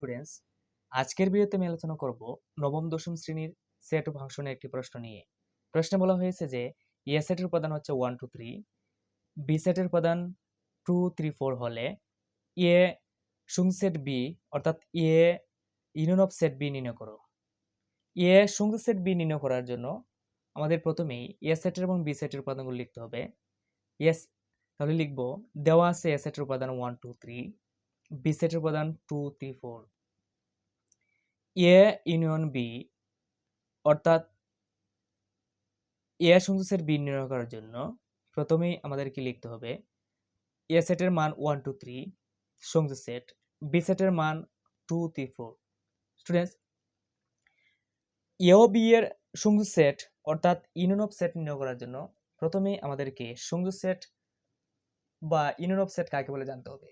Students, আজকের ভিডিওতে আমি আলোচনা করব নবম দশম শ্রেণীর সেট ও ফাংশনের একটি প্রশ্ন নিয়ে। প্রশ্নে বলা হয়েছে যে এ সেটের উপাদান হচ্ছে 1 2 3, বি সেটের উপাদান 2 3 4 হলে এ সংযুক্ত সেট বি অর্থাৎ A union of set B নির্ণয় করো। এ সংযুক্ত সেট বি নির্ণয় করার জন্য আমাদের প্রথমেই এ সেটের এবং বি সেটের উপাদানগুলো লিখতে হবে। এস তাহলে লিখব, দেওয়া আছে এ সেটের উপাদান 1 2 3, বি সেটের উপাদান 2 3 4। এ ইউনিয়ন বি অর্থাৎ এ সংযুক্ত সেট বি নির্ণয় করার জন্য প্রথমেই আমাদের কি লিখতে হবে, এ সেটের মান 1 2 3 সংযুক্ত সেট, বি সেটের মান 2 3 4। স্টুডেন্টস, এ ও বি এর সংযুক্ত সেট অর্থাৎ ইউনিয়ন অফ সেট নির্ণয় করার জন্য প্রথমেই আমাদেরকে সংযুক্ত সেট বা ইউনিয়ন অফ সেট কাকে বলে জানতে হবে।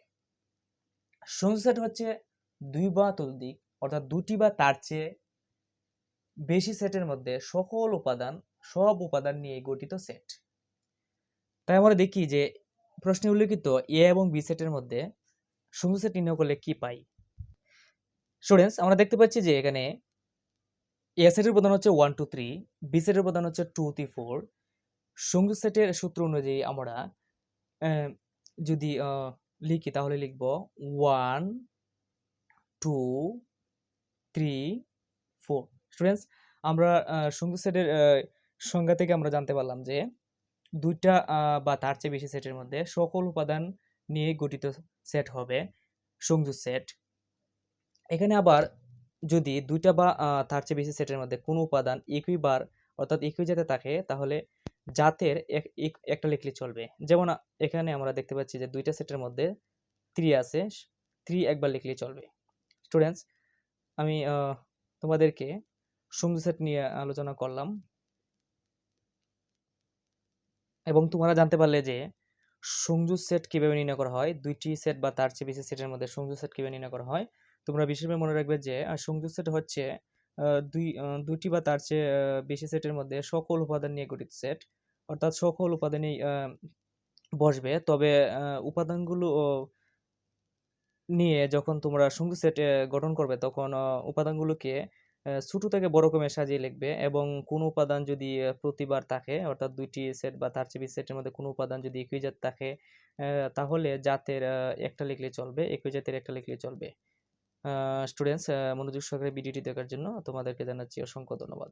সংযুক্ত সেট হচ্ছে দুই বা ততোধিক অর্থাৎ দুটি বা তার চেয়ে বেশি সেটের মধ্যে সব উপাদান নিয়ে গঠিত সেট। তাই আমরা দেখি যে প্রশ্নে উল্লেখিত এ এবং বি সেটের মধ্যে সংযুক্ত সেট নির্ণয় করলে কি পাই। স্টুডেন্টস, আমরা দেখতে পাচ্ছি যে এখানে এ সেটের উপাদান হচ্ছে 1 2 3, বি সেটের উপাদান হচ্ছে 2 3 4। সংযুক্ত সেটের সূত্র অনুযায়ী আমরা যদি লিখি তাহলে লিখব 1 2 3 4। স্টুডেন্টস, আমরা সংযুক্ত সেটের সংজ্ঞা থেকে আমরা জানতে পারলাম যে দুইটা বা তার চেয়ে বেশি সেটের মধ্যে সকল উপাদান নিয়ে গঠিত সেট হবে সংযুক্ত সেট। এখানে আবার যদি দুইটা বা তার চেয়ে বেশি সেটের মধ্যে কোনো উপাদান একই বার অর্থাৎ একই জাতে থাকে তাহলে জাতের একটা লিখলে চলবে। যেমন এখানে আমরা দেখতে পাচ্ছি যে দুইটা সেটের মধ্যে 3 আছে, 3 একবার লিখলেই চলবে। স্টুডেন্টস, আমি তোমাদেরকে সংযুক্ত সেট নিয়ে আলোচনা করলাম এবং তোমরা জানতে পারলে যে সংযুক্ত সেট কিভাবে নির্ণয় করা হয়, দুইটি সেট বা তার চেয়ে বেশি সেটের মধ্যে সংযুক্ত সেট কিভাবে নির্ণয় করা হয়। তোমরা বিশেষভাবে মনে রাখবে যে সংযুক্ত সেট হচ্ছে দুইটি বা তার চেয়ে বেশি সেটের মধ্যে সকল উপাদান নিয়ে গঠিত সেট, অর্থাৎ সকল উপাদানই বসবে। তবে উপাদানগুলো নিয়ে যখন তোমরা সংযুক্ত সেট গঠন করবে তখন উপাদানগুলোকে ছোট থেকে বড় ক্রমে সাজিয়ে লিখবে এবং কোন উপাদান যদি প্রতিবার থাকে অর্থাৎ দুইটি সেট বা তার চেয়ে বেশি সেটের মধ্যে কোনো উপাদান যদি একই জাত থাকে তাহলে জাতের একটা লিখলে চলবে, একই জাতের একটা লিখলে চলবে। স্টুডেন্টস, মনোযোগ সহকারে ভিডিওটি দেখার জন্য তোমাদেরকে জানাচ্ছি অসংখ্য ধন্যবাদ।